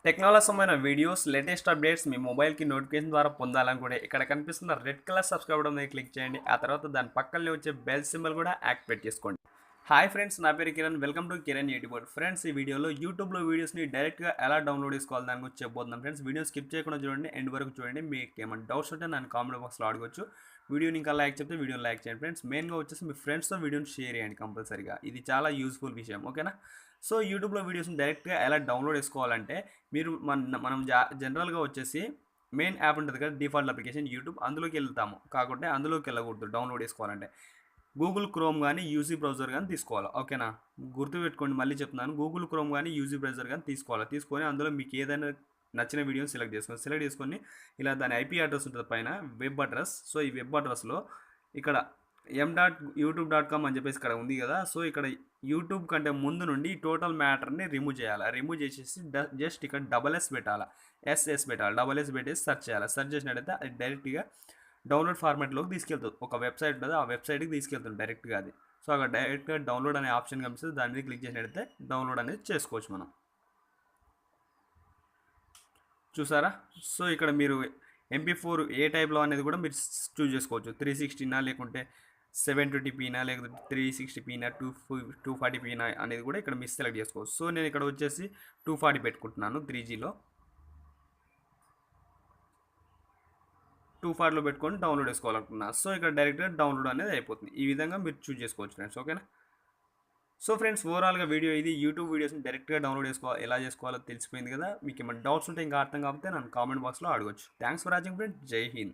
Technology సంబంధించిన videos, latest updates మీ మొబైల్‌కి notification ద్వారా పొందాలనుకుంటే ఇక్కడ కనిపిస్తున్న రెడ్ కలర్ సబ్స్క్రైబ్ బటన్ మీద క్లిక్ చేయండి. ఆ తర్వాత దాని పక్కనే వచ్చే బెల్ సింబల్ కూడా యాక్టివేట్ చేసుకోండి. హాయ్ ఫ్రెండ్స్, నా పేరు Kiran. Welcome to Kiran YouTube. Friends, ఈ వీడియోలో యూట్యూబ్‌లో వీడియోస్‌ని డైరెక్ట్‌గా ఎలా డౌన్లోడ్ చేసుకోవాలి దాని గురించి చెప్పబోతున్నాను ఫ్రెండ్స్. వీడియో స్కిప్ చేయకుండా చూడండి, ఎండ్ వరకు చూడండి. మీకు ఏమైనా డౌట్స్ ఉంటే నన్ను కామెంట్ బాక్స్‌లో అడగొచ్చు. వీడియోని ఇంకా లైక్ చెప్తే వీడియోని లైక్ చేయండి ఫ్రెండ్స్. మెయిన్‌గా వచ్చేసి మీ ఫ్రెండ్స్‌తో వీడియోని షేర్ చేయండి కంపల్సరీగా. ఇది చాలా యూజ్ఫుల్ విషయం, ఓకేనా? సో యూట్యూబ్లో వీడియోస్ని డైరెక్ట్గా ఎలా డౌన్లోడ్ చేసుకోవాలంటే మీరు మనం జనరల్గా వచ్చేసి మెయిన్ యాప్ ఉంటుంది కదా, డిఫాల్ట్ అప్లికేషన్ యూట్యూబ్, అందులోకి వెళ్తాము. కాకుంటే అందులోకి వెళ్ళకూడదు. డౌన్లోడ్ చేసుకోవాలంటే గూగుల్ క్రోమ్ కానీ యూజీ బ్రౌజర్ కానీ తీసుకోవాలి, ఓకేనా? గుర్తుపెట్టుకోండి, మళ్ళీ చెప్తున్నాను. గూగుల్ క్రోమ్ కానీ యూజీ బ్రౌజర్ కానీ తీసుకోవాలి. తీసుకొని అందులో మీకు ఏదైనా నచ్చిన వీడియోని సెలెక్ట్ చేసుకొని ఇలా దాని ఐపీ అడ్రస్ ఉంటుంది పైన, వెబ్ అడ్రస్. సో ఈ వెబ్ అడ్రస్లో ఇక్కడ m.youtube.com అని చెప్పేసి ఇక్కడ ఉంది కదా. సో ఇక్కడ యూట్యూబ్ కంటే ముందు నుండి టోటల్ మ్యాటర్ని రిమూవ్ చేయాలి. రిమూవ్ చేసేసి జస్ట్ ఇక్కడ SS పెట్టాలి. పెట్టాలి. SS పెట్టేసి సెర్చ్ చేయాలి. సెర్చ్ చేసినట్టయితే అది డైరెక్ట్గా డౌన్లోడ్ ఫార్మాట్లోకి తీసుకెళ్తుంది. ఒక వెబ్సైట్ ఉంటుంది, ఆ వెబ్సైట్కి తీసుకెళ్తుంది డైరెక్ట్గా అది. సో అక్కడ డైరెక్ట్గా డౌన్లోడ్ అనే ఆప్షన్ కనిపిస్తుంది, దాని మీద క్లిక్ చేసినట్టయితే డౌన్లోడ్ అనేది చేసుకోవచ్చు మనం. చూసారా? సో ఇక్కడ మీరు MP4 ఏ టైప్లో అనేది కూడా మీరు చూస్ చేసుకోవచ్చు. 360నా, లేకుంటే 720pనా, లేకపోతే 360pనా, 240pనా అనేది కూడా ఇక్కడ మీరు సెలెక్ట్ చేసుకోవచ్చు. సో నేను ఇక్కడ వచ్చేసి 240 పెట్టుకుంటున్నాను. 3Gలో 240లో పెట్టుకొని డౌన్లోడ్ చేసుకోవాలనుకున్నా. సో ఇక్కడ డైరెక్ట్గా డౌన్లోడ్ అనేది అయిపోతుంది. ఈ విధంగా మీరు చూస్ చేసుకోవచ్చు ఫ్రెండ్స్, ఓకేనా? సో ఫ్రెండ్స్, ఓవరాల్గా వీడియో ఇది. యూట్యూబ్ వీడియోస్ని డైరెక్ట్గా డౌన్లోడ్ ఎలా చేసుకోవాలో తెలిసిపోయింది కదా. మీకు ఏమైనా డౌట్స్ ఉంటే ఇంకా అర్థం కాకపోతే నన్ను కామెంట్ బాక్స్లో అడగొచ్చు. Thanks for watching friends. జై హింద్.